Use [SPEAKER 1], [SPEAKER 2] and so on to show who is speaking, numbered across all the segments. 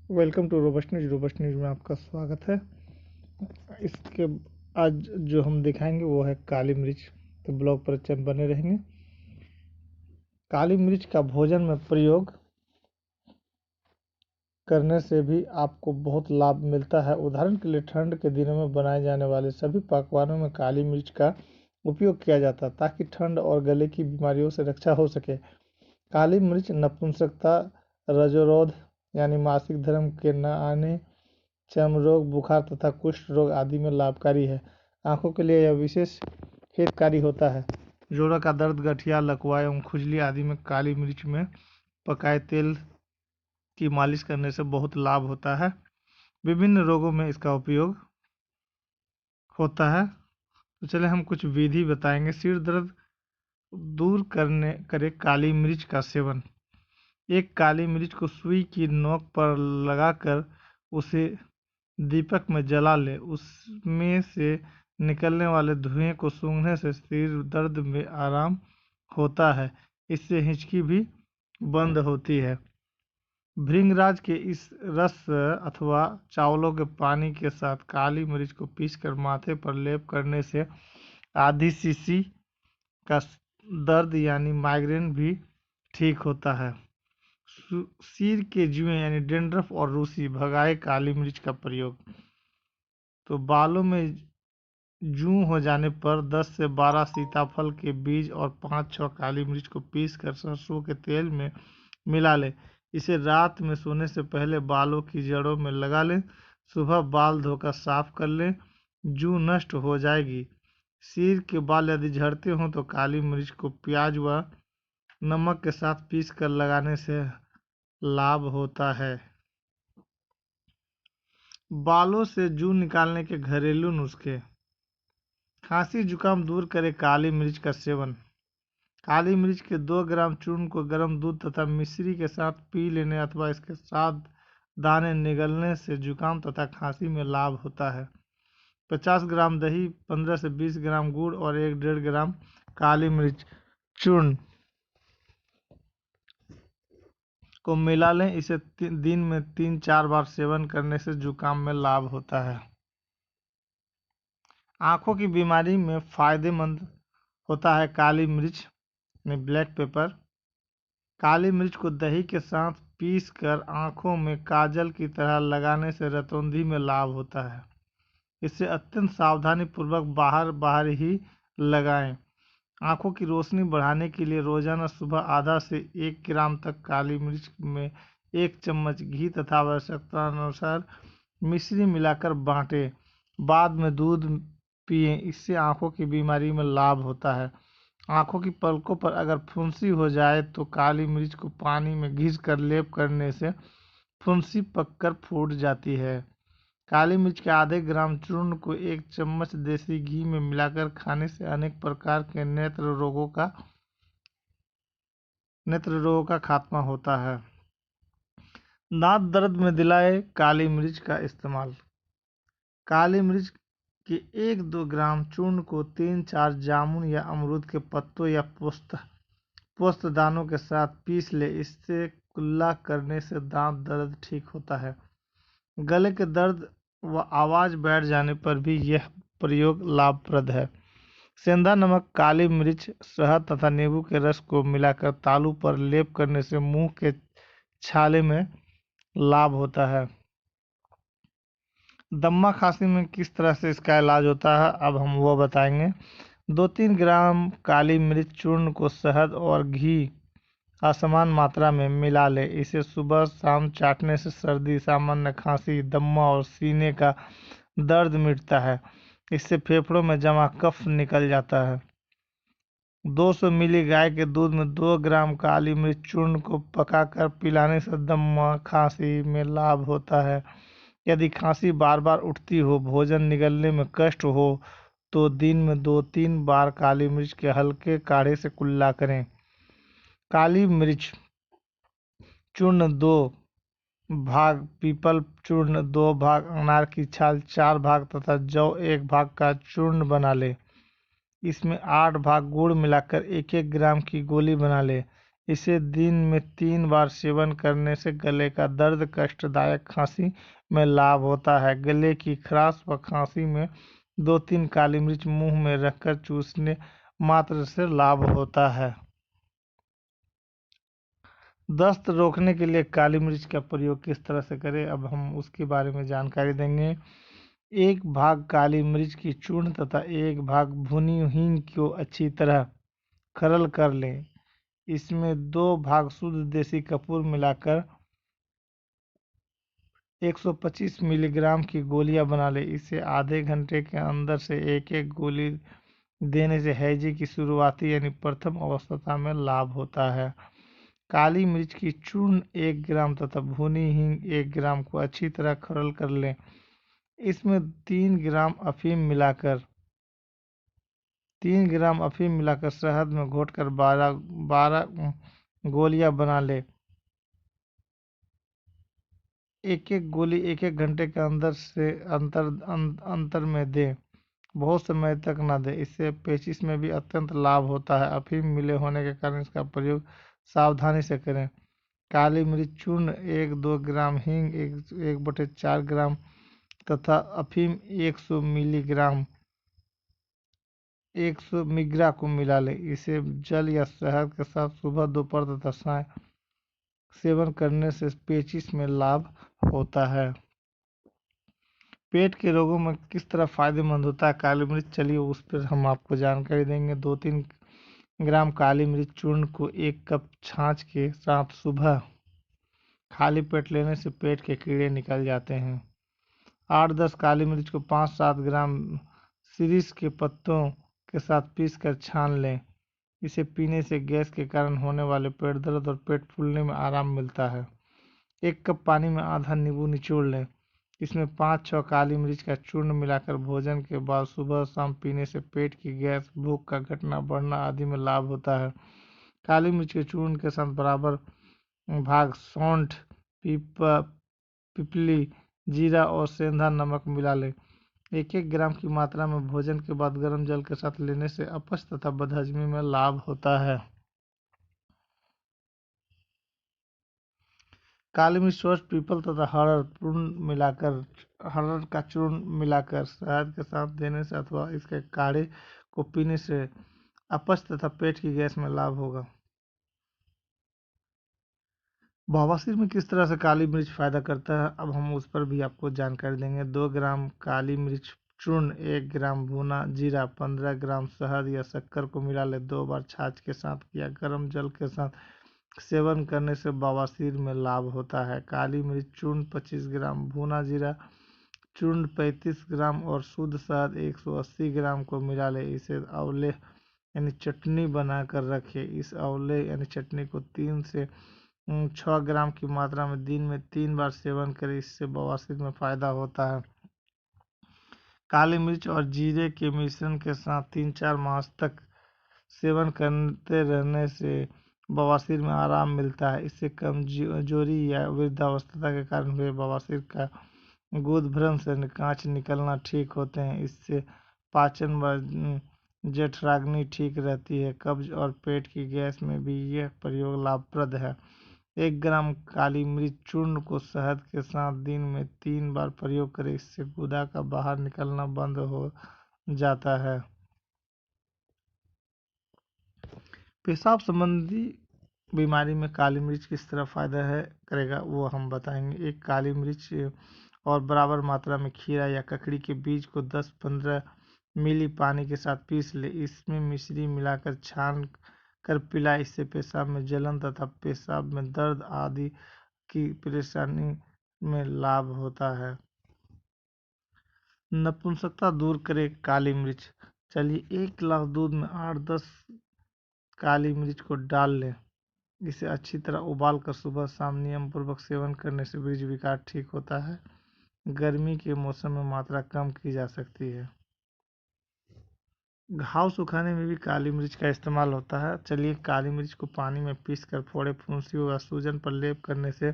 [SPEAKER 1] Welcome to Robust News में आपका स्वागत है। इसके आज जो हम दिखाएंगे वो है काली मिर्च। तो ब्लॉग पर बने रहेंगे। काली मिर्च का भोजन में प्रयोग करने से भी आपको बहुत लाभ मिलता है। उदाहरण के लिए ठंड के दिनों में बनाए जाने वाले सभी पकवानों में काली मिर्च का उपयोग किया जाता है ताकि ठंड और गले की बीमारियों से रक्षा हो सके। काली मिर्च नपुंसकता, रजोरोध यानी मासिक धर्म के न आने, चर्म रोग, बुखार तथा कुष्ठ रोग आदि में लाभकारी है। आंखों के लिए यह विशेष हितकारी होता है। जोड़ों का दर्द, गठिया, लकवा एवं खुजली आदि में काली मिर्च में पकाए तेल की मालिश करने से बहुत लाभ होता है। विभिन्न रोगों में इसका उपयोग होता है। तो चले हम कुछ विधि बताएंगे। सिर दर्द दूर करे काली मिर्च का सेवन। एक काली मिर्च को सुई की नोक पर लगाकर उसे दीपक में जला ले। उसमें से निकलने वाले धुएं को सूंघने से सिर दर्द में आराम होता है। इससे हिचकी भी बंद होती है। भृंगराज के इस रस अथवा चावलों के पानी के साथ काली मिर्च को पीसकर माथे पर लेप करने से आधी शीशी का दर्द यानी माइग्रेन भी ठीक होता है। सिर के जुएं यानी डेंड्रफ और रूसी भगाए काली मिर्च का प्रयोग। तो बालों में जूं हो जाने पर 10 से 12 सीताफल के बीज और 5-6 काली मिर्च को पीसकर सरसों के तेल में मिला लें। इसे रात में सोने से पहले बालों की जड़ों में लगा लें। सुबह बाल धोकर साफ कर लें, जूं नष्ट हो जाएगी। सिर के बाल यदि झड़ते हों तो काली मिर्च को प्याज व नमक के साथ पीस कर लगाने से लाभ होता है। बालों से जूं निकालने के घरेलू नुस्खे। खांसी जुकाम दूर करे काली मिर्च का सेवन। काली मिर्च के 2 ग्राम चूर्ण को गर्म दूध तथा मिश्री के साथ पी लेने अथवा इसके साथ दाने निगलने से जुकाम तथा खांसी में लाभ होता है। 50 ग्राम दही, 15 से 20 ग्राम गुड़ और 1-1.5 ग्राम काली मिर्च चूर्ण को मिला लें। इसे दिन में 3-4 बार सेवन करने से जुकाम में लाभ होता है। आंखों की बीमारी में फायदेमंद होता है काली मिर्च यानी ब्लैक पेपर। काली मिर्च को दही के साथ पीस कर आंखों में काजल की तरह लगाने से रतौंधी में लाभ होता है। इसे अत्यंत सावधानी पूर्वक बाहर ही लगाएं। आंखों की रोशनी बढ़ाने के लिए रोजाना सुबह आधा से 1 ग्राम तक काली मिर्च में 1 चम्मच घी तथा आवश्यकता अनुसार मिश्री मिलाकर बांटें। बाद में दूध पिएं। इससे आंखों की बीमारी में लाभ होता है। आंखों की पलकों पर अगर फुंसी हो जाए तो काली मिर्च को पानी में घिस कर लेप करने से फुंसी पककर फूट जाती है। काली मिर्च के आधे ग्राम चूर्ण को 1 चम्मच देसी घी में मिलाकर खाने से अनेक प्रकार के नेत्र रोगों का खात्मा होता है। दांत दर्द में दिलाए काली मिर्च का इस्तेमाल। काली मिर्च के 1-2 ग्राम चूर्ण को 3-4 जामुन या अमरूद के पत्तों या पोस्त दानों के साथ पीस ले। इससे कुल्ला करने से दांत दर्द ठीक होता है। गले के दर्द व आवाज़ बैठ जाने पर भी यह प्रयोग लाभप्रद है। सेंधा नमक, काली मिर्च, शहद तथा नींबू के रस को मिलाकर तालू पर लेप करने से मुंह के छाले में लाभ होता है। दम्मा खांसी में किस तरह से इसका इलाज होता है अब हम वो बताएंगे। 2-3 ग्राम काली मिर्च चूर्ण को शहद और घी असमान मात्रा में मिला ले। इसे सुबह शाम चाटने से सर्दी, सामान्य खांसी, दम्मा और सीने का दर्द मिटता है। इससे फेफड़ों में जमा कफ निकल जाता है। 200 मिली गाय के दूध में 2 ग्राम काली मिर्च चूर्ण को पकाकर पिलाने से दम्मा खांसी में लाभ होता है। यदि खांसी बार बार उठती हो, भोजन निगलने में कष्ट हो तो दिन में 2-3 बार काली मिर्च के हल्के काढ़े से कुल्ला करें। काली मिर्च चूर्ण 2 भाग, पीपल चूर्ण 2 भाग, अनार की छाल 4 भाग तथा जौ 1 भाग का चूर्ण बना ले। इसमें 8 भाग गुड़ मिलाकर 1-1 ग्राम की गोली बना ले। इसे दिन में 3 बार सेवन करने से गले का दर्द, कष्टदायक खांसी में लाभ होता है। गले की खराश व खांसी में 2-3 काली मिर्च मुंह में रखकर चूसने मात्र से लाभ होता है। दस्त रोकने के लिए काली मिर्च का प्रयोग किस तरह से करें, अब हम उसके बारे में जानकारी देंगे। 1 भाग काली मिर्च की चूर्ण तथा 1 भाग भुनी हींग को अच्छी तरह खरल कर लें। इसमें 2 भाग शुद्ध देसी कपूर मिलाकर 125 मिलीग्राम की गोलियां बना लें। इसे आधे घंटे के अंदर से एक एक गोली देने से हैजे की शुरुआती यानी प्रथम अवस्था में लाभ होता है। काली मिर्च की चूर्ण 1 ग्राम तथा भुनी हींग 1 ग्राम को अच्छी तरह खरल कर लें। इसमें 3 ग्राम अफीम मिलाकर शहद में घोटकर 12 गोलियां बना ले। एक एक गोली एक एक घंटे के अंदर से अंतर में दें। बहुत समय तक ना दें, इससे पेचिश में भी अत्यंत लाभ होता है। अफीम मिले होने के कारण इसका प्रयोग सावधानी से करें। काली मिर्च चूर्ण 1-2 ग्राम, हींग 1/4 ग्राम तथा अफीम 100 मिलीग्राम को मिला लें। इसे जल या शहद के साथ सुबह, दोपहर तथा सायं सेवन करने से पेचिश में लाभ होता है। पेट के रोगों में किस तरह फायदेमंद होता है काली मिर्च, चलिए उस पर हम आपको जानकारी देंगे। 2-3 ग्राम काली मिर्च चूर्ण को 1 कप छाछ के साथ सुबह खाली पेट लेने से पेट के कीड़े निकल जाते हैं। 8-10 काली मिर्च को 5-7 ग्राम शिरीष के पत्तों के साथ पीस कर छान लें। इसे पीने से गैस के कारण होने वाले पेट दर्द और पेट फूलने में आराम मिलता है। 1 कप पानी में आधा नींबू निचोड़ लें। इसमें 5-6 काली मिर्च का चूर्ण मिलाकर भोजन के बाद सुबह शाम पीने से पेट की गैस, भूख का घटना बढ़ना आदि में लाभ होता है। काली मिर्च के चूर्ण के साथ बराबर भाग सौंठ, पिपली, जीरा और सेंधा नमक मिला लें। 1-1 ग्राम की मात्रा में भोजन के बाद गर्म जल के साथ लेने से अपच तथा बदहजमी में लाभ होता है। काली मिर्च, सौंठ, पीपल तथा हरड़ का चूर्ण मिलाकर शहद के साथ देने से अथवा इसके काढ़े को पीने से अपच तथा पेट की गैस में लाभ होगा। बवासीर में किस तरह से काली मिर्च फायदा करता है, अब हम उस पर भी आपको जानकारी देंगे। 2 ग्राम काली मिर्च चूर्ण, 1 ग्राम भुना जीरा, 15 ग्राम शहद या शक्कर को मिला ले। 2 बार छाछ के साथ या गर्म जल के साथ सेवन करने से बवासीर में लाभ होता है। काली मिर्च चूर्ण 25 ग्राम, भुना जीरा चूर्ण 35 ग्राम और शुद्ध शहद 180 ग्राम को मिला ले। इसे आंवले यानी चटनी बनाकर रखें। इस आंवले यानी चटनी को 3 से 6 ग्राम की मात्रा में दिन में 3 बार सेवन करें। इससे बवासीर में फायदा होता है। काली मिर्च और जीरे के मिश्रण के साथ 3-4 मास तक सेवन करते रहने से बवासीर में आराम मिलता है। इससे कमजोरी या वृद्धावस्था के कारण हुए बवासीर का गुदभ्रंश से कांच निकलना ठीक होते हैं। इससे पाचन व जठराग्नि ठीक रहती है। कब्ज और पेट की गैस में भी यह प्रयोग लाभप्रद है। 1 ग्राम काली मिर्च चूर्ण को शहद के साथ दिन में 3 बार प्रयोग करें। इससे गुदा का बाहर निकलना बंद हो जाता है। पेशाब संबंधी बीमारी में काली मिर्च किस तरह फायदा है करेगा, वो हम बताएंगे। एक काली मिर्च और बराबर मात्रा में खीरा या ककड़ी के बीज को 10-15 मिली पानी के साथ पीस ले। इसमें मिश्री मिलाकर छान कर पिलाए। इससे पेशाब में जलन तथा पेशाब में दर्द आदि की परेशानी में लाभ होता है। नपुंसकता दूर करे काली मिर्च, चलिए 1 गिलास दूध में 8-10 काली मिर्च को डाल लें। इसे अच्छी तरह उबाल कर सुबह शाम नियम पूर्वक सेवन करने से बीज विकार ठीक होता है। गर्मी के मौसम में मात्रा कम की जा सकती है। घाव सुखाने में भी काली मिर्च का इस्तेमाल होता है। चलिए काली मिर्च को पानी में पीस कर फोड़े, फुंसियों या सूजन पर लेप करने से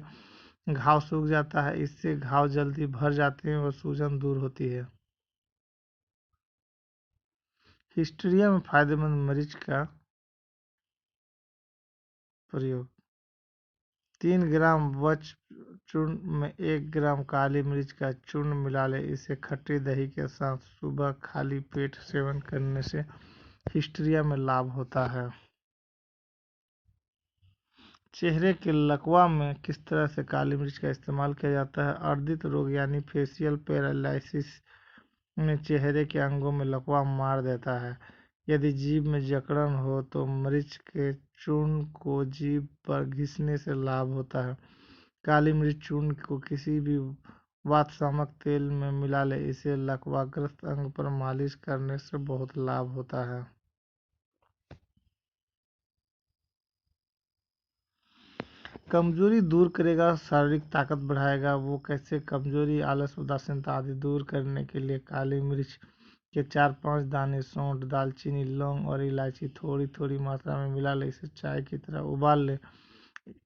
[SPEAKER 1] घाव सूख जाता है। इससे घाव जल्दी भर जाते हैं और सूजन दूर होती है। हिस्टीरिया में फायदेमंद मरीच का प्रयोग। 3 ग्राम वच चूर्ण में 1 ग्राम काली मिर्च का चूर्ण मिला ले। इसे खट्टी दही के साथ सुबह खाली पेट सेवन करने से हिस्टीरिया में लाभ होता है। चेहरे के लकवा में किस तरह से काली मिर्च का इस्तेमाल किया जाता है? अर्दित रोग यानी फेशियल पैरालिसिस में चेहरे के अंगों में लकवा मार देता है। यदि जीभ में जकड़न हो तो मिर्च के चूर्ण को जीभ पर घिसने से लाभ होता है। काली मिर्च चूर्ण को किसी भी वातशामक तेल में मिला ले। इसे लकवाग्रस्त अंग पर मालिश करने से बहुत लाभ होता है। कमजोरी दूर करेगा, शारीरिक ताकत बढ़ाएगा। वो कैसे? कमजोरी, आलस, उदासीनता आदि दूर करने के लिए काली मिर्च के 4-5 दाने सौंठ, दालचीनी, लौंग और इलायची थोड़ी थोड़ी मात्रा में मिला ले। इसे चाय की तरह उबाल ले।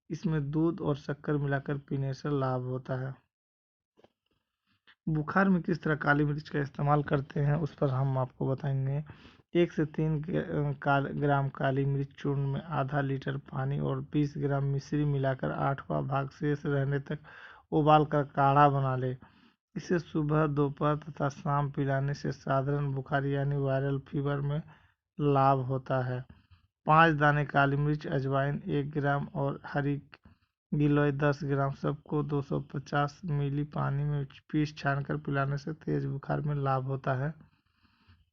[SPEAKER 1] इसमें दूध और शक्कर मिलाकर पीने से लाभ होता है। बुखार में किस तरह काली मिर्च का इस्तेमाल करते हैं उस पर हम आपको बताएंगे। 1 से 3 ग्राम काली मिर्च चूर्ण में आधा लीटर पानी और 20 ग्राम मिश्री मिलाकर 8वां भाग शेष रहने तक उबाल कर काढ़ा बना ले। इसे सुबह, दोपहर तथा शाम पिलाने से साधारण बुखार यानी वायरल फीवर में लाभ होता है। 5 दाने काली मिर्च, अजवाइन 1 ग्राम और हरी गिलोय 10 ग्राम सबको 250 मिली पानी में पीस छानकर पिलाने से तेज बुखार में लाभ होता है।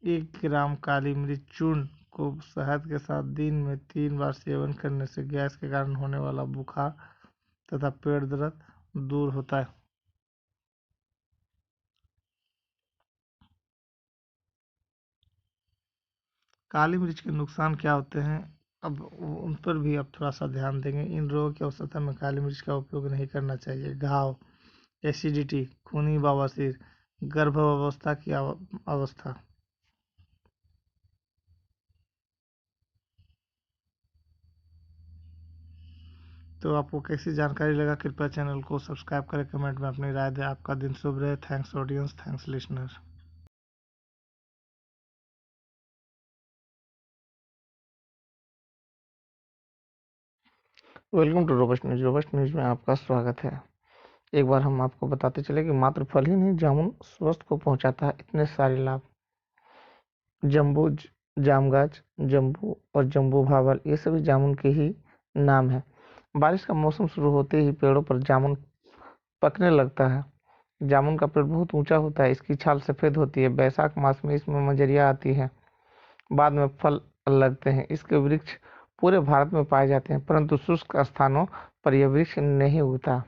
[SPEAKER 1] 1 ग्राम काली मिर्च चूर्ण को शहद के साथ दिन में 3 बार सेवन करने से गैस के कारण होने वाला बुखार तथा पेट दर्द दूर होता है। काली मिर्च के नुकसान क्या होते हैं, अब उन पर भी आप थोड़ा सा ध्यान देंगे। इन रोगों की अवस्था में काली मिर्च का उपयोग नहीं करना चाहिए। घाव, एसिडिटी, खूनी बवासीर, गर्भावस्था की अवस्था। तो आपको कैसी जानकारी लगा? कृपया चैनल को सब्सक्राइब करें, कमेंट में अपनी राय दें। आपका दिन शुभ रहे। Thanks audience, thanks listener. Welcome to Robust News. Robust News में आपका स्वागत है। एक बार हम आपको बताते चले कि मात्र फल ही नहीं, जामुन स्वस्थ को पहुंचाता है इतने सारे लाभ। जम्बू जामगाछ, जम्बू और जम्बू भावल, ये सभी जामुन के ही नाम है। बारिश का मौसम शुरू होते ही पेड़ों पर जामुन पकने लगता है। जामुन का पेड़ बहुत ऊंचा होता है। इसकी छाल सफ़ेद होती है। बैसाख मास में इसमें मंजरियाँ आती हैं। बाद में फल लगते हैं। इसके वृक्ष पूरे भारत में पाए जाते हैं, परंतु शुष्क स्थानों पर यह वृक्ष नहीं उगता।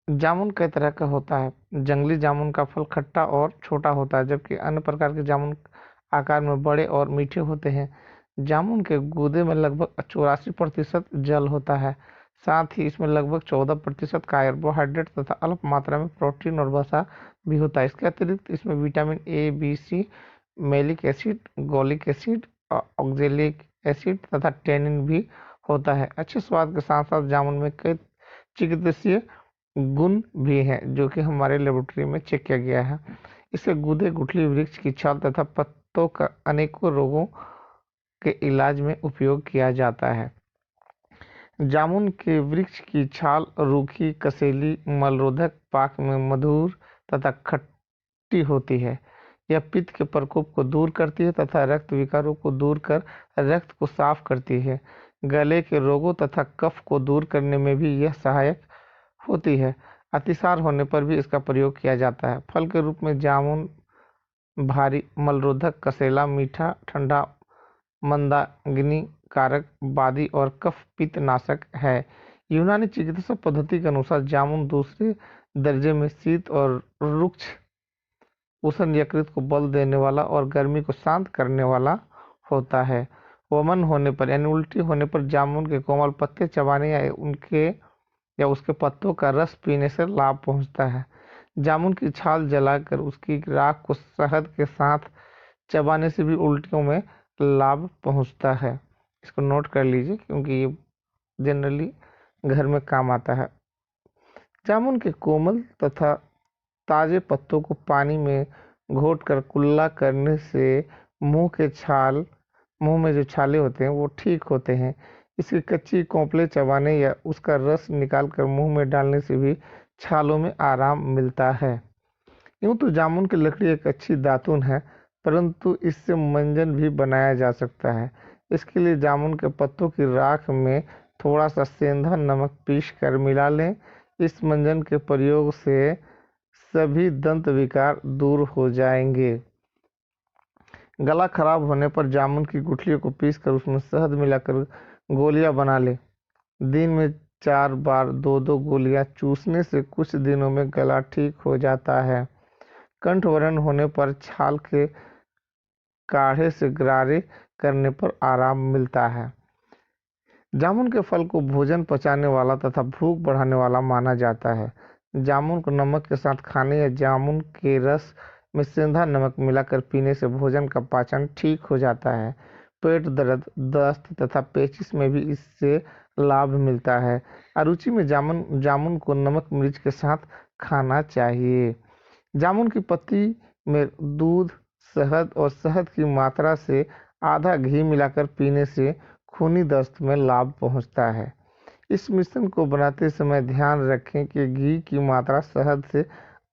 [SPEAKER 1] जामुन कई तरह का होता है। जंगली जामुन का फल खट्टा और छोटा होता है, जबकि अन्य प्रकार के जामुन आकार में बड़े और मीठे होते हैं। जामुन के गूदे में लगभग 84% जल होता है। साथ ही इसमें लगभग 14% कार्बोहाइड्रेट तथा अल्प मात्रा में प्रोटीन और वसा भी होता है। इसके अतिरिक्त इसमें vitamin A, B, C, malic acid, gallic acid, oxalic acid तथा टेनिन भी होता है। अच्छे स्वाद के साथ साथ जामुन में कई चिकित्सीय गुण भी हैं, जो कि हमारे लेबोरेटरी में चेक किया गया है। इसे गूदे, गुठली, वृक्ष की छाल तथा पत्तों का अनेकों रोगों के इलाज में उपयोग किया जाता है। जामुन के वृक्ष की छाल रूखी, कसेली, मलरोधक, पाक में मधुर तथा खट्टी होती है। यह पित्त के प्रकोप को दूर करती है तथा रक्त विकारों को दूर कर रक्त को साफ करती है। गले के रोगों तथा कफ को दूर करने में भी यह सहायक होती है। अतिसार होने पर भी इसका प्रयोग किया जाता है। फल के रूप में जामुन भारी, मलरोधक, कसेला, मीठा, ठंडा, मंदाग्नि कारक, बादी और कफ पित्त नाशक है। यूनानी चिकित्सा पद्धति के अनुसार जामुन दूसरे दर्जे में शीत और रुक्ष उष्ण यकृत को बल देने वाला और गर्मी को शांत करने वाला होता है। वमन होने पर यानी उल्टी होने पर जामुन के कोमल पत्ते चबाने या उसके पत्तों का रस पीने से लाभ पहुंचता है। जामुन की छाल जलाकर उसकी राख को शहद के साथ चबाने से भी उल्टियों में लाभ पहुंचता है। इसको नोट कर लीजिए, क्योंकि ये जनरली घर में काम आता है। जामुन के कोमल तथा ताजे पत्तों को पानी में घोटकर कुल्ला करने से मुंह में जो छाले होते हैं वो ठीक होते हैं।
[SPEAKER 2] इसकी कच्ची कोंपले चबाने या उसका रस निकालकर मुंह में डालने से भी छालों में आराम मिलता है। यूँ तो जामुन की लकड़ी एक अच्छी दातुन है, परंतु इससे मंजन भी बनाया जा सकता है। इसके लिए जामुन के पत्तों की राख में थोड़ा सा सेंधा नमक पीस कर मिला लें। इस मंजन के प्रयोग से सभी दंत विकार दूर हो जाएंगे। गला खराब होने पर जामुन की गुठलियों को पीसकर उसमें शहद मिलाकर गोलियां बना लें। दिन में 4 बार 2-2 गोलियां चूसने से कुछ दिनों में गला ठीक हो जाता है। कंठवरण होने पर छाल के काढ़े से गरारे करने पर आराम मिलता है। जामुन के फल को भोजन पचाने वाला तथा भूख बढ़ाने वाला माना जाता है। जामुन को नमक के साथ खाने या जामुन के रस में सेंधा नमक मिलाकर पीने से भोजन का पाचन ठीक हो जाता है। पेट दर्द, दस्त तथा पेचिश में भी इससे लाभ मिलता है। अरुचि में जामुन जामुन को नमक मिर्च के साथ खाना चाहिए। जामुन की पत्ती में दूध, शहद और शहद की मात्रा से आधा घी मिलाकर पीने से खूनी दस्त में लाभ पहुंचता है। इस मिश्रण को बनाते समय ध्यान रखें कि घी की मात्रा शहद से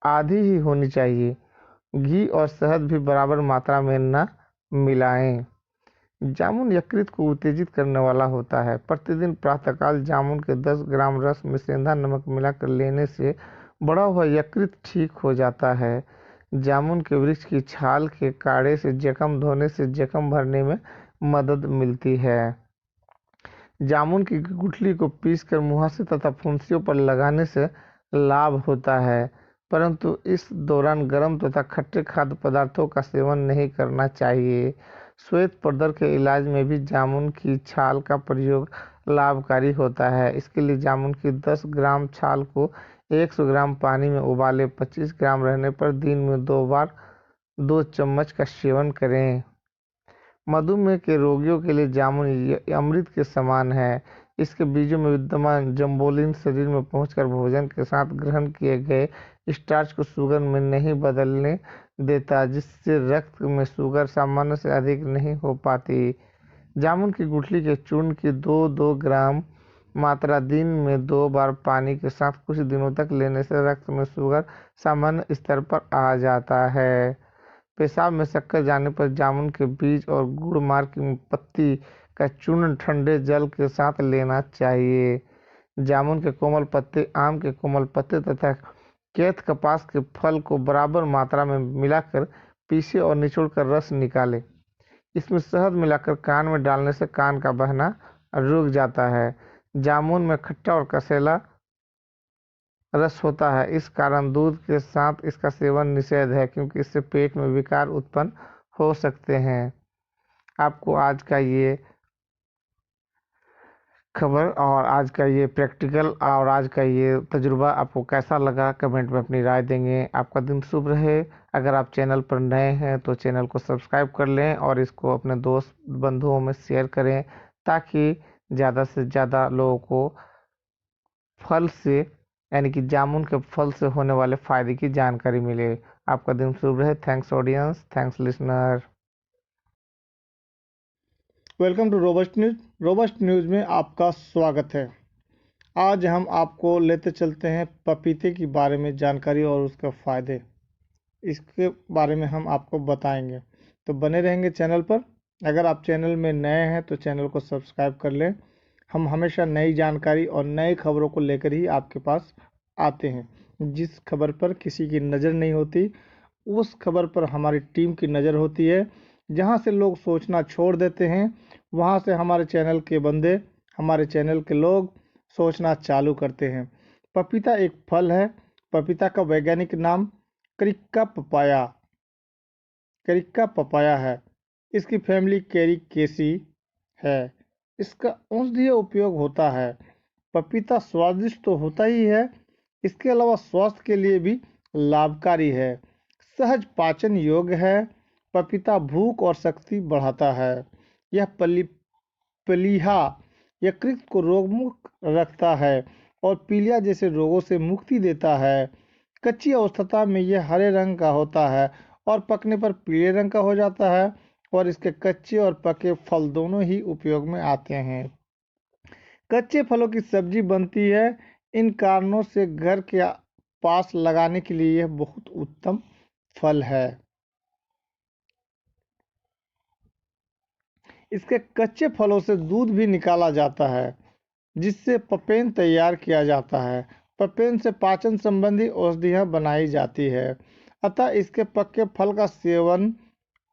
[SPEAKER 2] आधी ही होनी चाहिए। घी और शहद भी बराबर मात्रा में न मिलाएं। जामुन यकृत को उत्तेजित करने वाला होता है। प्रतिदिन प्रातःकाल जामुन के 10 ग्राम रस में सेंधा नमक मिलाकर लेने से बढ़ा हुआ यकृत ठीक हो जाता है। जामुन के वृक्ष की छाल के काढ़े से जख्म धोने से जख्म भरने में मदद मिलती है। जामुन की गुठली को पीसकर मुहासे तथा फुंसियों पर लगाने से लाभ होता है, परंतु इस दौरान गर्म तथा खट्टे खाद्य पदार्थों का सेवन नहीं करना चाहिए। श्वेत प्रदर के इलाज में भी जामुन की छाल का प्रयोग लाभकारी होता है। इसके लिए जामुन की 10 ग्राम छाल को 100 ग्राम पानी में उबालें। 25 ग्राम रहने पर दिन में 2 बार 2 चम्मच का सेवन करें। मधुमेह के रोगियों के लिए जामुन अमृत के समान है। इसके बीजों में विद्यमान जंबोलिन शरीर में पहुंचकर भोजन के साथ ग्रहण किए गए स्टार्च को शुगर में नहीं बदलने देता, जिससे रक्त में शुगर सामान्य से अधिक नहीं हो पाती। जामुन की गुठली के चूर्ण की 2-2 ग्राम मात्रा दिन में 2 बार पानी के साथ कुछ दिनों तक लेने से रक्त में शुगर सामान्य स्तर पर आ जाता है। पेशाब में शक्कर जाने पर जामुन के बीज और गुड़ मार की पत्ती का चूर्ण ठंडे जल के साथ लेना चाहिए। जामुन के कोमल पत्ते, आम के कोमल पत्ते तथा कैथ कपास के फल को बराबर मात्रा में मिलाकर पीसें और निचोड़कर रस निकालें। इसमें शहद मिलाकर कान में डालने से कान का बहना रुक जाता है। जामुन में खट्टा और कसेला रस होता है, इस कारण दूध के साथ इसका सेवन निषेध है, क्योंकि इससे पेट में विकार उत्पन्न हो सकते हैं। आपको आज का ये खबर और आज का ये प्रैक्टिकल और आज का ये तजुर्बा आपको कैसा लगा, कमेंट में अपनी राय देंगे। आपका दिन शुभ रहे। अगर आप चैनल पर नए हैं तो चैनल को सब्सक्राइब कर लें और इसको अपने दोस्त बंधुओं में शेयर करें, ताकि ज़्यादा से ज़्यादा लोगों को फल से यानी कि जामुन के फल से होने वाले फायदे की जानकारी मिले। आपका दिन शुभ रहे। Thanks audience, thanks listener.
[SPEAKER 1] Welcome to Robust News. Robust News में आपका स्वागत है। आज हम आपको लेते चलते हैं पपीते के बारे में जानकारी और उसके फ़ायदे। इसके बारे में हम आपको बताएंगे, तो बने रहेंगे चैनल पर। अगर आप चैनल में नए हैं तो चैनल को सब्सक्राइब कर लें। हम हमेशा नई जानकारी और नई खबरों को लेकर ही आपके पास आते हैं। जिस खबर पर किसी की नज़र नहीं होती, उस खबर पर हमारी टीम की नज़र होती है। जहां से लोग सोचना छोड़ देते हैं, वहां से हमारे चैनल के बंदे, हमारे चैनल के लोग सोचना चालू करते हैं। पपीता एक फल है। पपीता का वैज्ञानिक नाम करिक्का पपाया है। इसकी फैमिली कैरिकेसी है। इसका औषधीय उपयोग होता है। पपीता स्वादिष्ट तो होता ही है, इसके अलावा स्वास्थ्य के लिए भी लाभकारी है। सहज पाचन योग्य है। पपीता भूख और शक्ति बढ़ाता है। यह प्लीहा यकृत को रोगमुक्त रखता है और पीलिया जैसे रोगों से मुक्ति देता है। कच्ची अवस्था में यह हरे रंग का होता है और पकने पर पीले रंग का हो जाता है, और इसके कच्चे और पके फल दोनों ही उपयोग में आते हैं। कच्चे फलों की सब्जी बनती है। इन कारणों से घर के पास लगाने के लिए यह बहुत उत्तम फल है। इसके कच्चे फलों से दूध भी निकाला जाता है, जिससे पपेन तैयार किया जाता है। पपेन से पाचन संबंधी औषधियाँ बनाई जाती है। अतः इसके पके फल का सेवन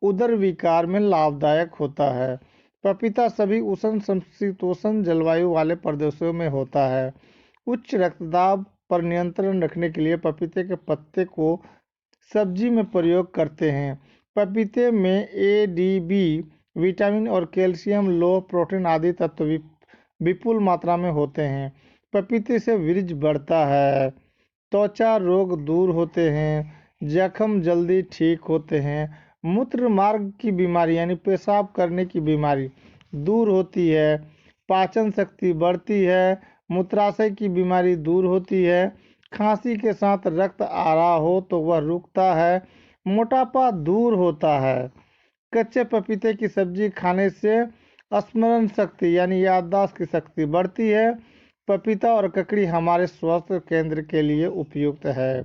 [SPEAKER 1] उदर विकार में लाभदायक होता है। पपीता सभी उष्ण समशीतोष्ण जलवायु वाले प्रदेशों में होता है। उच्च रक्तदाब पर नियंत्रण रखने के लिए पपीते के पत्ते को सब्जी में प्रयोग करते हैं। पपीते में ए, डी, बी विटामिन और कैल्शियम, लोह प्रोटीन आदि तत्व विपुल मात्रा में होते हैं। पपीते से वृक्क बढ़ता है, त्वचा रोग दूर होते हैं, जख्म जल्दी ठीक होते हैं, मूत्र मार्ग की बीमारी यानी पेशाब करने की बीमारी दूर होती है, पाचन शक्ति बढ़ती है, मूत्राशय की बीमारी दूर होती है, खांसी के साथ रक्त आ रहा हो तो वह रुकता है, मोटापा दूर होता है। कच्चे पपीते की सब्जी खाने से स्मरण शक्ति यानी याददाश्त की शक्ति बढ़ती है। पपीता और ककड़ी हमारे स्वास्थ्य केंद्र के लिए उपयुक्त है।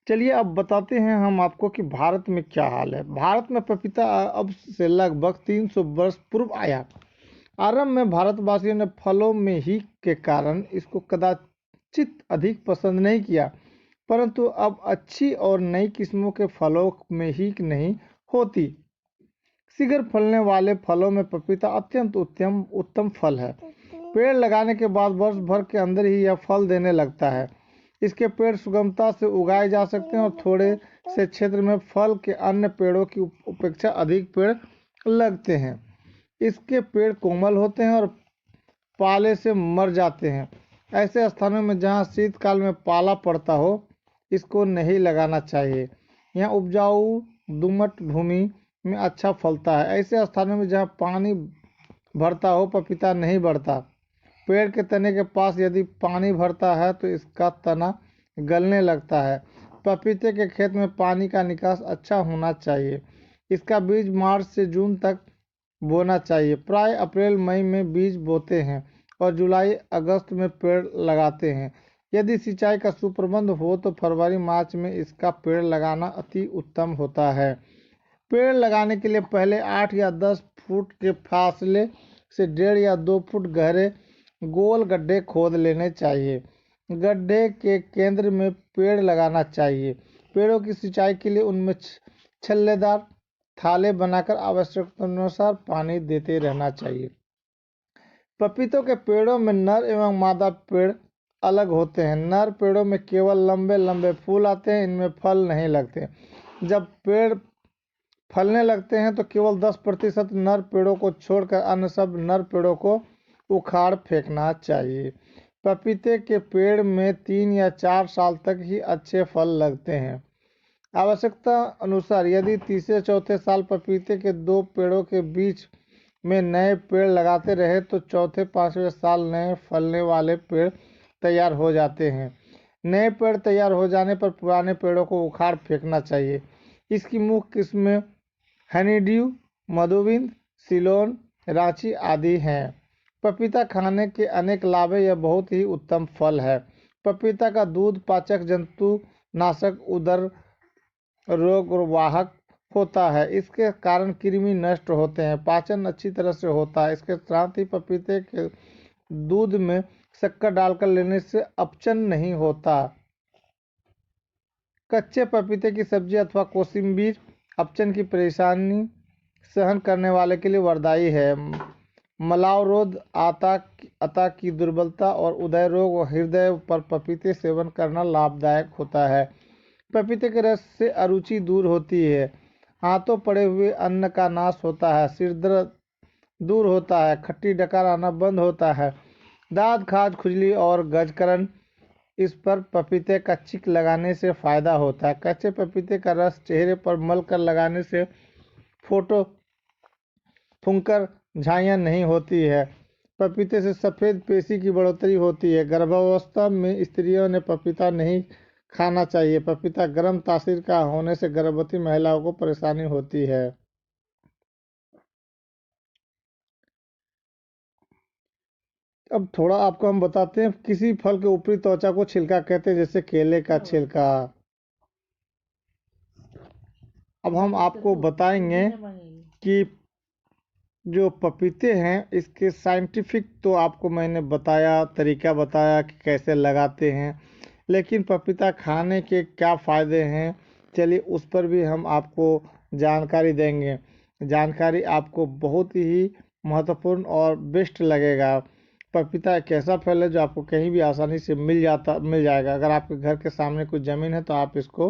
[SPEAKER 1] चलिए अब बताते हैं हम आपको कि भारत में क्या हाल है। भारत में पपीता अब से लगभग 300 वर्ष पूर्व आया। आरंभ में भारतवासियों ने फलों में ही के कारण इसको कदाचित अधिक पसंद नहीं किया, परंतु अब अच्छी और नई किस्मों के फलों में ही नहीं होती। शीघ्र फलने वाले फलों में पपीता अत्यंत उत्तम फल है। पेड़ लगाने के बाद वर्ष भर के अंदर ही यह फल देने लगता है। इसके पेड़ सुगमता से उगाए जा सकते हैं और थोड़े से क्षेत्र में फल के अन्य पेड़ों की अपेक्षा अधिक पेड़ लगते हैं। इसके पेड़ कोमल होते हैं और पाले से मर जाते हैं। ऐसे स्थानों में जहां शीतकाल में पाला पड़ता हो, इसको नहीं लगाना चाहिए। यहाँ उपजाऊ दोमट भूमि में अच्छा फलता है। ऐसे स्थानों में जहाँ पानी भरता हो, पपीता नहीं बढ़ता। पेड़ के तने के पास यदि पानी भरता है तो इसका तना गलने लगता है। पपीते के खेत में पानी का निकास अच्छा होना चाहिए। इसका बीज मार्च से जून तक बोना चाहिए। प्राय अप्रैल मई में बीज बोते हैं और जुलाई अगस्त में पेड़ लगाते हैं। यदि सिंचाई का सुप्रबंध हो तो फरवरी मार्च में इसका पेड़ लगाना अति उत्तम होता है। पेड़ लगाने के लिए पहले 8 या 10 फुट के फासले से 1.5 या 2 फुट गहरे गोल गड्ढे खोद लेने चाहिए। गड्ढे के केंद्र में पेड़ लगाना चाहिए। पेड़ों की सिंचाई के लिए उनमें छल्लेदार थाले बनाकर आवश्यकतानुसार पानी देते रहना चाहिए। पपीतों के पेड़ों में नर एवं मादा पेड़ अलग होते हैं। नर पेड़ों में केवल लंबे लंबे फूल आते हैं, इनमें फल नहीं लगते। जब पेड़ फलने लगते हैं तो केवल 10% नर पेड़ों को छोड़कर अन्य सब नर पेड़ों को उखाड़ फेंकना चाहिए। पपीते के पेड़ में 3 या 4 साल तक ही अच्छे फल लगते हैं। आवश्यकता अनुसार यदि तीसरे चौथे साल पपीते के 2 पेड़ों के बीच में नए पेड़ लगाते रहे तो चौथे पांचवें साल नए फलने वाले पेड़ तैयार हो जाते हैं। नए पेड़ तैयार हो जाने पर पुराने पेड़ों को उखाड़ फेंकना चाहिए। इसकी मुख्य किस्में हनीड्यू, मधुबिंद, सिलोन, रांची आदि हैं। पपीता खाने के अनेक लाभ हैं। यह बहुत ही उत्तम फल है। पपीता का दूध पाचक, जंतु नाशक, उदर रोग वाहक होता है। इसके कारण कृमि नष्ट होते हैं, पाचन अच्छी तरह से होता है। इसके साथ ही पपीते के दूध में शक्कर डालकर लेने से अपचन नहीं होता। कच्चे पपीते की सब्जी अथवा कोशिम्बीर अपचन की परेशानी सहन करने वाले के लिए वरदायी है। मलावरोध, आता की दुर्बलता और उदय रोग और हृदय पर पपीते सेवन करना लाभदायक होता है। पपीते के रस से अरुचि दूर होती है, हाथों पड़े हुए अन्न का नाश होता है, सिर दर्द दूर होता है, खट्टी डकार आना बंद होता है, दांत खाज, खुजली और गजकरण इस पर पपीते का चिक लगाने से फायदा होता है। कच्चे पपीते का रस चेहरे पर मल कर लगाने से फोटो फुंकर झाइयाँ नहीं होती है। पपीते से सफ़ेद पेशी की बढ़ोतरी होती है। गर्भावस्था में स्त्रियों ने पपीता नहीं खाना चाहिए। पपीता गर्म तासीर का होने से गर्भवती महिलाओं को परेशानी होती है। अब थोड़ा आपको हम बताते हैं किसी फल के ऊपरी त्वचा को छिलका कहते हैं, जैसे केले का छिलका। अब हम आपको बताएंगे कि जो पपीते हैं इसके साइंटिफिक तो आपको मैंने बताया, तरीका बताया कि कैसे लगाते हैं, लेकिन पपीता खाने के क्या फ़ायदे हैं, चलिए उस पर भी हम आपको जानकारी देंगे। जानकारी आपको बहुत ही महत्वपूर्ण और बेस्ट लगेगा। पपीता एक ऐसा फल है जो आपको कहीं भी आसानी से मिल जाएगा। अगर आपके घर के सामने कुछ ज़मीन है तो आप इसको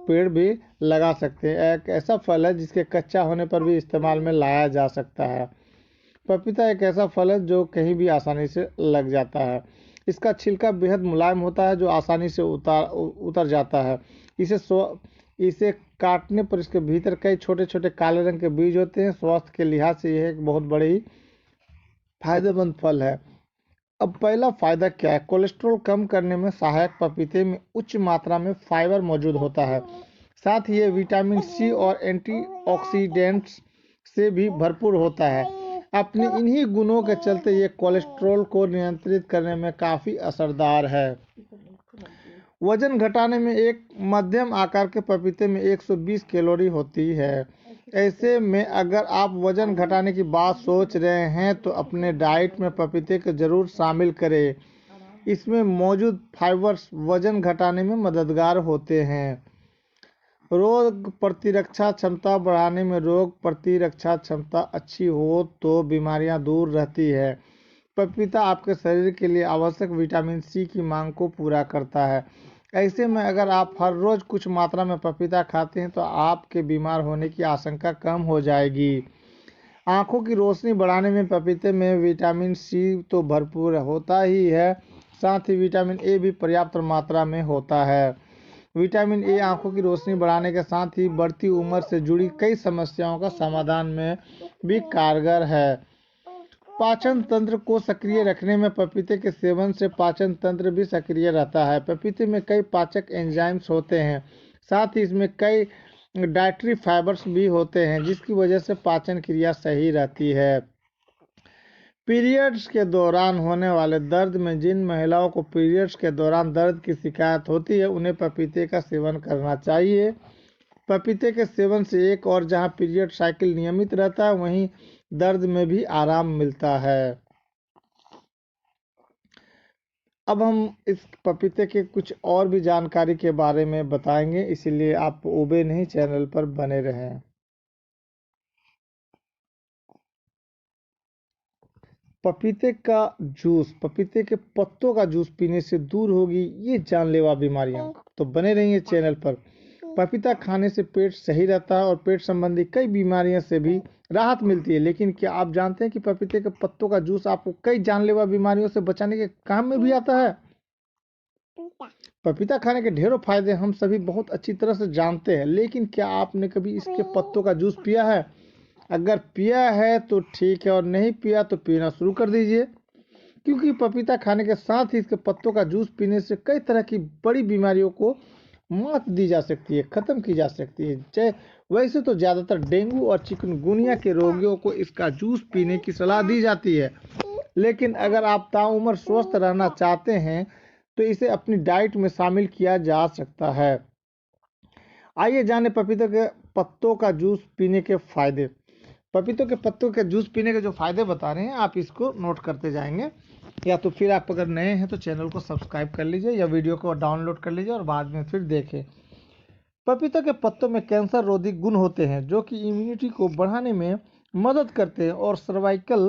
[SPEAKER 1] पेड़ भी लगा सकते हैं। एक ऐसा फल है जिसके कच्चा होने पर भी इस्तेमाल में लाया जा सकता है। पपीता एक ऐसा फल है जो कहीं भी आसानी से लग जाता है। इसका छिलका बेहद मुलायम होता है जो आसानी से उतर जाता है। इसे काटने पर इसके भीतर कई छोटे छोटे काले रंग के बीज होते हैं। स्वास्थ्य के लिहाज से यह एक बहुत बड़ी फायदेमंद फल है। अब पहला फायदा क्या है? कोलेस्ट्रॉल कम करने में सहायक पपीते में उच्च मात्रा में फाइबर मौजूद होता है। साथ ही ये विटामिन सी और एंटीऑक्सीडेंट्स से भी भरपूर होता है। अपने इन्हीं गुणों के चलते ये कोलेस्ट्रॉल को नियंत्रित करने में काफ़ी असरदार है। वजन घटाने में एक मध्यम आकार के पपीते में 120 कैलोरी होती है। ऐसे में अगर आप वजन घटाने की बात सोच रहे हैं तो अपने डाइट में पपीते को जरूर शामिल करें। इसमें मौजूद फाइबर्स वजन घटाने में मददगार होते हैं। रोग प्रतिरक्षा क्षमता बढ़ाने में रोग प्रतिरक्षा क्षमता अच्छी हो तो बीमारियां दूर रहती है। पपीता आपके शरीर के लिए आवश्यक विटामिन सी की मांग को पूरा करता है। ऐसे में अगर आप हर रोज कुछ मात्रा में पपीता खाते हैं तो आपके बीमार होने की आशंका कम हो जाएगी। आंखों की रोशनी बढ़ाने में पपीते में विटामिन सी तो भरपूर होता ही है, साथ ही विटामिन ए भी पर्याप्त मात्रा में होता है। विटामिन ए आंखों की रोशनी बढ़ाने के साथ ही बढ़ती उम्र से जुड़ी कई समस्याओं का समाधान में भी कारगर है। पाचन तंत्र को सक्रिय रखने में पपीते के सेवन से पाचन तंत्र भी सक्रिय रहता है। पपीते में कई पाचक एंजाइम्स होते हैं, साथ ही इसमें कई डाइटरी फाइबर्स भी होते हैं जिसकी वजह से पाचन क्रिया सही रहती है। पीरियड्स के दौरान होने वाले दर्द में जिन महिलाओं को पीरियड्स के दौरान दर्द की शिकायत होती है उन्हें पपीते का सेवन करना चाहिए। पपीते के सेवन से एक और जहां पीरियड साइकिल नियमित रहता है वहीं दर्द में भी आराम मिलता है। अब हम इस पपीते के कुछ और भी जानकारी के बारे में बताएंगे, इसीलिए आप ऊबे नहीं चैनल पर बने रहें। पपीते का जूस, पपीते के पत्तों का जूस पीने से दूर होगी ये जानलेवा बीमारियां, तो बने रहिए चैनल पर। पपीता खाने से पेट सही रहता है और पेट संबंधी कई बीमारियों से भी राहत मिलती है। लेकिन क्या आप जानते हैं कि पपीते के पत्तों का जूस आपको कई जानलेवा बीमारियों से बचाने के काम में भी आता है? पपीता खाने के ढेरों फायदे हम सभी बहुत अच्छी तरह से जानते हैं, लेकिन क्या आपने कभी इसके पत्तों का जूस पिया है? अगर पिया है तो ठीक है, और नहीं पिया तो पीना शुरू कर दीजिए, क्योंकि पपीता खाने के साथ ही इसके पत्तों का जूस पीने से कई तरह की बड़ी बीमारियों को मात दी जा सकती है, खत्म की जा सकती है। चाहे वैसे तो ज़्यादातर डेंगू और चिकनगुनिया के रोगियों को इसका जूस पीने की सलाह दी जाती है, लेकिन अगर आप ताउम्र स्वस्थ रहना चाहते हैं तो इसे अपनी डाइट में शामिल किया जा सकता है। आइए जाने पपीते के पत्तों का जूस पीने के फायदे। पपीतों के पत्तों के जूस पीने के जो फायदे बता रहे हैं आप इसको नोट करते जाएंगे, या तो फिर आप अगर नए हैं तो चैनल को सब्सक्राइब कर लीजिए या वीडियो को डाउनलोड कर लीजिए और बाद में फिर देखें। पपीता के पत्तों में कैंसर रोधी गुण होते हैं जो कि इम्यूनिटी को बढ़ाने में मदद करते हैं और सर्वाइकल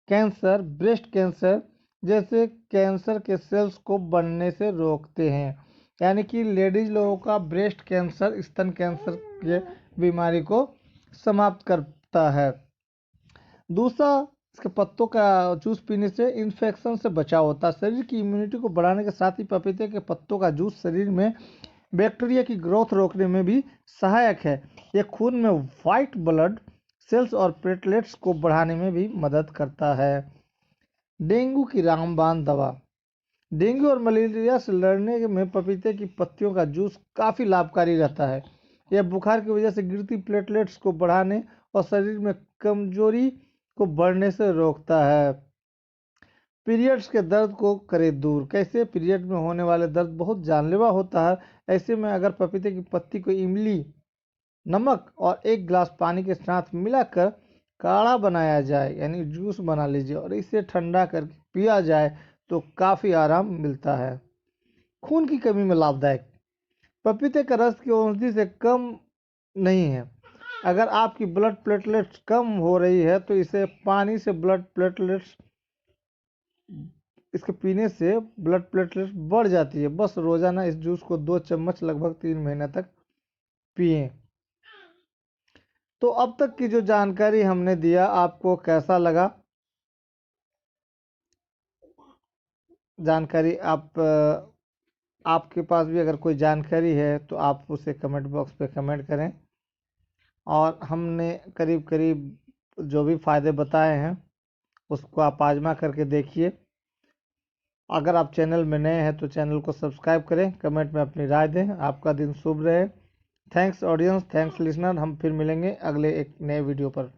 [SPEAKER 1] कैंसर, ब्रेस्ट कैंसर जैसे कैंसर के सेल्स को बनने से रोकते हैं। यानी कि लेडीज लोगों का ब्रेस्ट कैंसर, स्तन कैंसर के बीमारी को समाप्त करता है। दूसरा, इसके पत्तों का जूस पीने से इन्फेक्शन से बचाव होता है। शरीर की इम्यूनिटी को बढ़ाने के साथ ही पपीते के पत्तों का जूस शरीर में बैक्टीरिया की ग्रोथ रोकने में भी सहायक है। यह खून में वाइट ब्लड सेल्स और प्लेटलेट्स को बढ़ाने में भी मदद करता है। डेंगू की रामबाण दवा। डेंगू और मलेरिया से लड़ने में पपीते की पत्तियों का जूस काफ़ी लाभकारी रहता है। यह बुखार की वजह से गिरती प्लेटलेट्स को बढ़ाने और शरीर में कमजोरी को बढ़ने से रोकता है। पीरियड्स के दर्द को करे दूर। कैसे? पीरियड में होने वाले दर्द बहुत जानलेवा होता है। ऐसे में अगर पपीते की पत्ती को इमली, नमक और 1 गिलास पानी के साथ मिलाकर काढ़ा बनाया जाए, यानी जूस बना लीजिए, और इसे ठंडा करके पिया जाए तो काफ़ी आराम मिलता है। खून की कमी में लाभदायक। पपीते का रस की औषधि से कम नहीं है। अगर आपकी ब्लड प्लेटलेट्स कम हो रही है तो इसे पानी से ब्लड प्लेटलेट्स इसके पीने से ब्लड प्लेटलेट्स बढ़ जाती है। बस रोजाना इस जूस को 2 चम्मच लगभग 3 महीने तक पिएं। तो अब तक की जो जानकारी हमने दिया आपको कैसा लगा? जानकारी आपके पास भी अगर कोई जानकारी है तो आप उसे कमेंट बॉक्स पे कमेंट करें। और हमने करीब करीब जो भी फायदे बताए हैं उसको आप आजमा करके देखिए। अगर आप चैनल में नए हैं तो चैनल को सब्सक्राइब करें, कमेंट में अपनी राय दें। आपका दिन शुभ रहे। Thanks audience, thanks listener. हम फिर मिलेंगे अगले एक नए वीडियो पर।